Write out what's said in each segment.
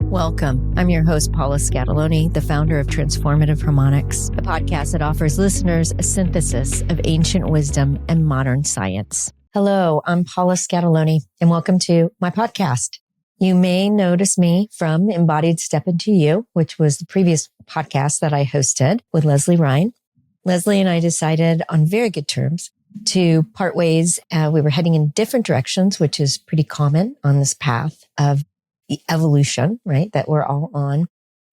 Welcome. I'm your host, Paula Scatoloni, the founder of Transformative Harmonics, a podcast that offers listeners a synthesis of ancient wisdom and modern science. Hello, I'm Paula Scatoloni, and welcome to my podcast. You may notice me from Embodied Step Into You, which was the previous podcast that I hosted with Leslie Ryan. Leslie and I decided on very good terms to part ways. We were heading in different directions, which is pretty common on this path of evolution, right, that we're all on.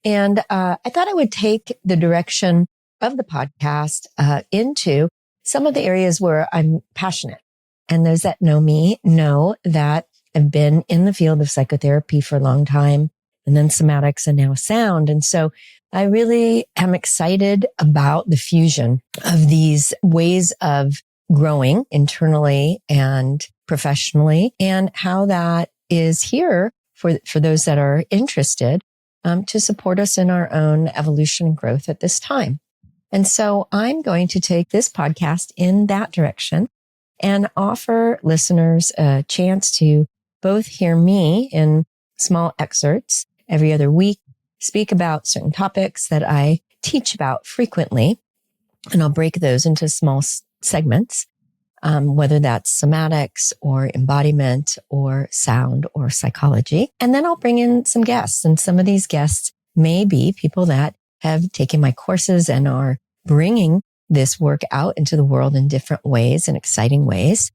And I thought I would take the direction of the podcast into some of the areas where I'm passionate. And those that know me know that I've been in the field of psychotherapy for a long time, and then somatics and now sound. And so I really am excited about the fusion of these ways of growing internally and professionally, and how that is here for those that are interested, to support us in our own evolution and growth at this time. And so I'm going to take this podcast in that direction and offer listeners a chance to both hear me in small excerpts every other week, speak about certain topics that I teach about frequently, and I'll break those into small segments. Whether that's somatics or embodiment or sound or psychology. And then I'll bring in some guests. And some of these guests may be people that have taken my courses and are bringing this work out into the world in different ways and exciting ways.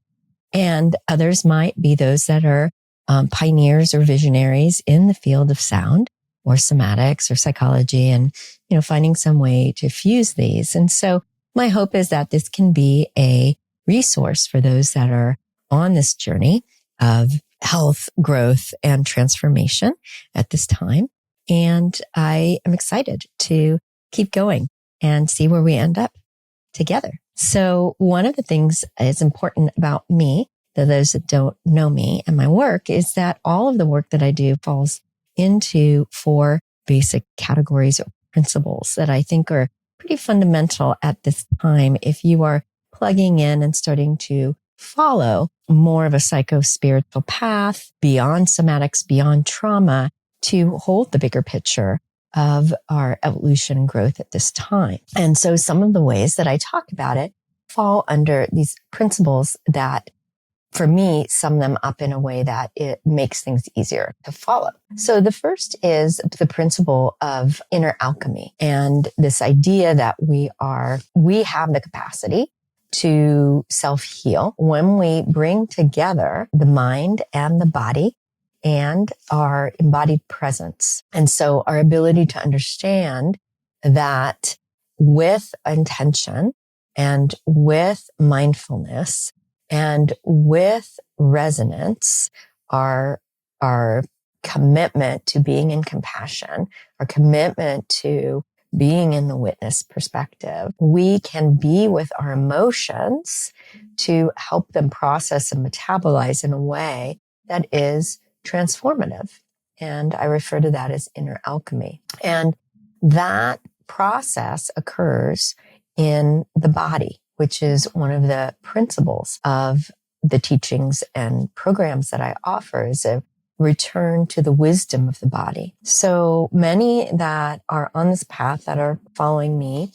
And others might be those that are pioneers or visionaries in the field of sound or somatics or psychology, and, finding some way to fuse these. And so my hope is that this can be a resource for those that are on this journey of health, growth, and transformation at this time. And I am excited to keep going and see where we end up together. So one of the things that's important about me, to those that don't know me and my work, is that all of the work that I do falls into 4 basic categories or principles that I think are pretty fundamental at this time if you are plugging in and starting to follow more of a psycho-spiritual path beyond somatics, beyond trauma, to hold the bigger picture of our evolution and growth at this time. And so some of the ways that I talk about it fall under these principles that, for me, sum them up in a way that it makes things easier to follow. So the first is the principle of inner alchemy, and this idea that we have the capacity to self-heal when we bring together the mind and the body and our embodied presence. And so our ability to understand that with intention and with mindfulness and with resonance, our commitment to being in compassion, our commitment to being in the witness perspective, we can be with our emotions to help them process and metabolize in a way that is transformative. And I refer to that as inner alchemy. And that process occurs in the body, which is one of the principles of the teachings and programs that I offer, is a return to the wisdom of the body. So many that are on this path, that are following me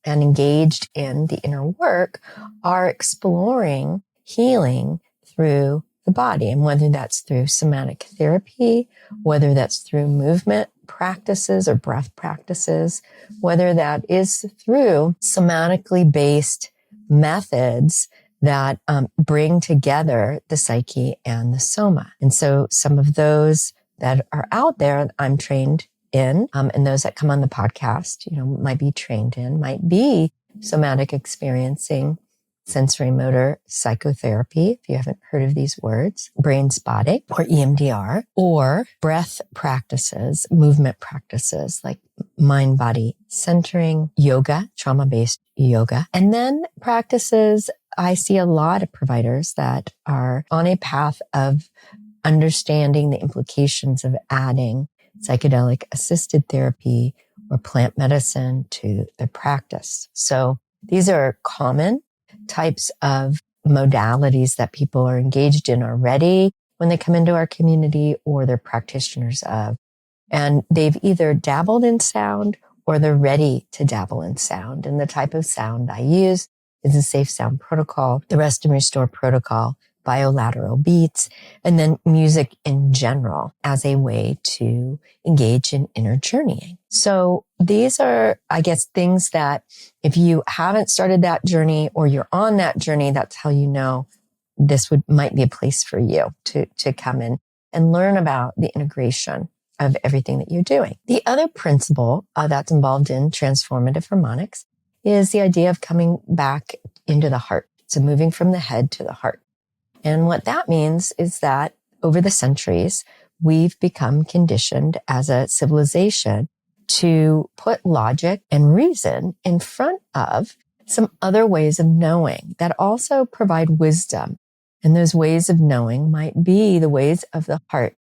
and engaged in the inner work, are exploring healing through the body. And whether that's through somatic therapy, whether that's through movement practices or breath practices, whether that is through somatically based methods that bring together the psyche and the soma. And so some of those that are out there I'm trained in, and those that come on the podcast, might be trained in, might be somatic experiencing, sensory motor psychotherapy, if you haven't heard of these words, brain spotting or EMDR, or breath practices, movement practices like mind-body centering, yoga, trauma-based yoga, and then practices. I see a lot of providers that are on a path of understanding the implications of adding psychedelic assisted therapy or plant medicine to their practice. So these are common types of modalities that people are engaged in already when they come into our community or they're practitioners of. And they've either dabbled in sound or they're ready to dabble in sound. And the type of sound I use is a safe sound protocol, the rest and restore protocol, bilateral beats, and then music in general as a way to engage in inner journeying. So these are, I guess, things that if you haven't started that journey or you're on that journey, that's how you know this might be a place for you to come in and learn about the integration of everything that you're doing. The other principle that's involved in transformative harmonics is the idea of coming back into the heart. So moving from the head to the heart. And what that means is that over the centuries, we've become conditioned as a civilization to put logic and reason in front of some other ways of knowing that also provide wisdom. And those ways of knowing might be the ways of the heart,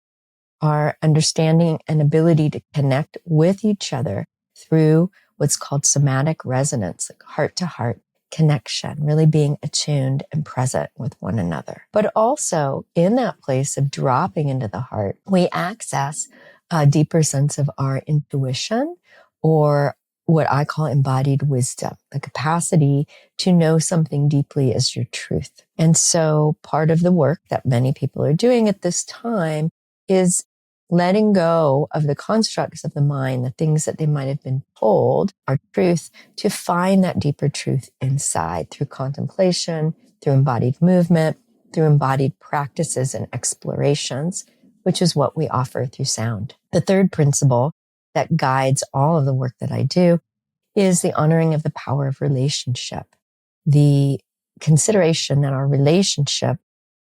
our understanding and ability to connect with each other through what's called somatic resonance, like heart to heart connection, really being attuned and present with one another. But also in that place of dropping into the heart, we access a deeper sense of our intuition, or what I call embodied wisdom, the capacity to know something deeply as your truth. And so part of the work that many people are doing at this time is letting go of the constructs of the mind, the things that they might have been told are truth, to find that deeper truth inside through contemplation, through embodied movement, through embodied practices and explorations, which is what we offer through sound. The third principle that guides all of the work that I do is the honoring of the power of relationship, the consideration that our relationship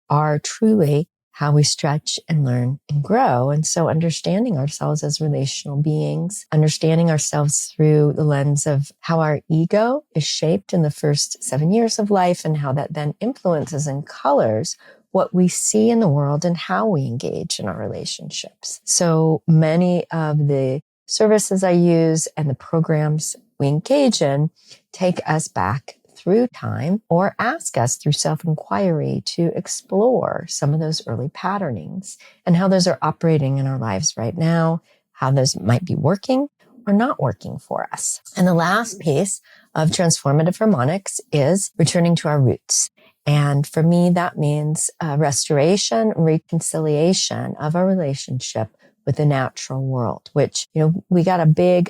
are truly how we stretch and learn and grow. And so understanding ourselves as relational beings, understanding ourselves through the lens of how our ego is shaped in the first 7 years of life and how that then influences and colors what we see in the world and how we engage in our relationships. So many of the services I use and the programs we engage in take us back through time or ask us through self-inquiry to explore some of those early patternings and how those are operating in our lives right now, how those might be working or not working for us. And the last piece of transformative harmonics is returning to our roots. And for me, that means restoration, reconciliation of our relationship with the natural world, which, we got a big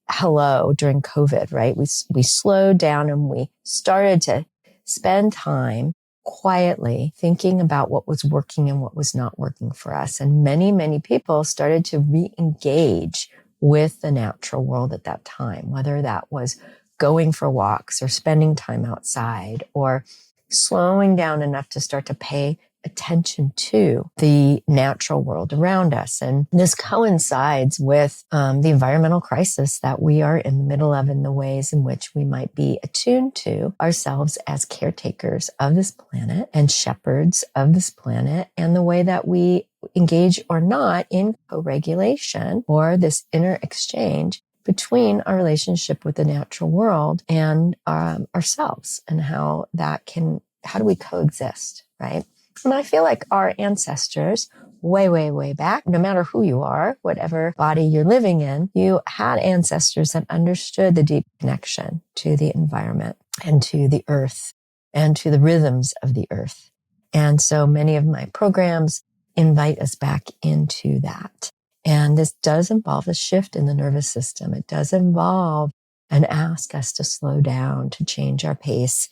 hello during COVID, right? We slowed down and we started to spend time quietly thinking about what was working and what was not working for us. And many, many people started to re-engage with the natural world at that time, whether that was going for walks or spending time outside or slowing down enough to start to pay attention to the natural world around us. And this coincides with the environmental crisis that we are in the middle of, in the ways in which we might be attuned to ourselves as caretakers of this planet and shepherds of this planet, and the way that we engage or not in co-regulation or this inner exchange between our relationship with the natural world and ourselves, and how do we coexist, right? And I feel like our ancestors, way, way, way back, no matter who you are, whatever body you're living in, you had ancestors that understood the deep connection to the environment and to the earth and to the rhythms of the earth. And so many of my programs invite us back into that. And this does involve a shift in the nervous system. It does involve and ask us to slow down, to change our pace,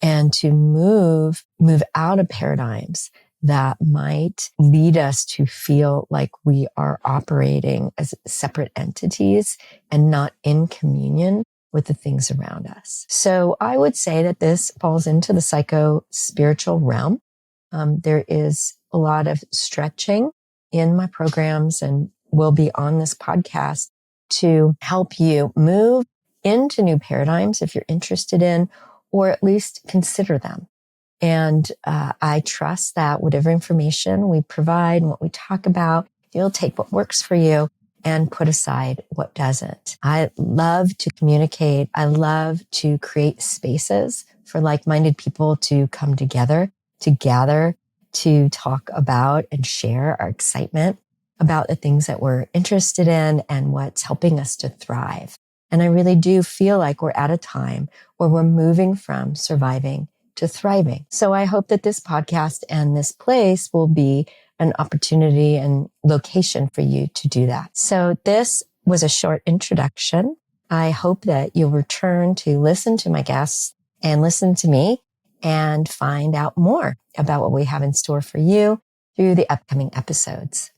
and to move out of paradigms that might lead us to feel like we are operating as separate entities and not in communion with the things around us. So I would say that this falls into the psycho-spiritual realm. There is a lot of stretching in my programs, and will be on this podcast to help you move into new paradigms if you're interested in, or at least consider them. And I trust that whatever information we provide and what we talk about, you'll take what works for you and put aside what doesn't. I love to communicate. I love to create spaces for like-minded people to come together, to gather, to talk about and share our excitement about the things that we're interested in and what's helping us to thrive. And I really do feel like we're at a time where we're moving from surviving to thriving. So I hope that this podcast and this place will be an opportunity and location for you to do that. So this was a short introduction. I hope that you'll return to listen to my guests and listen to me and find out more about what we have in store for you through the upcoming episodes.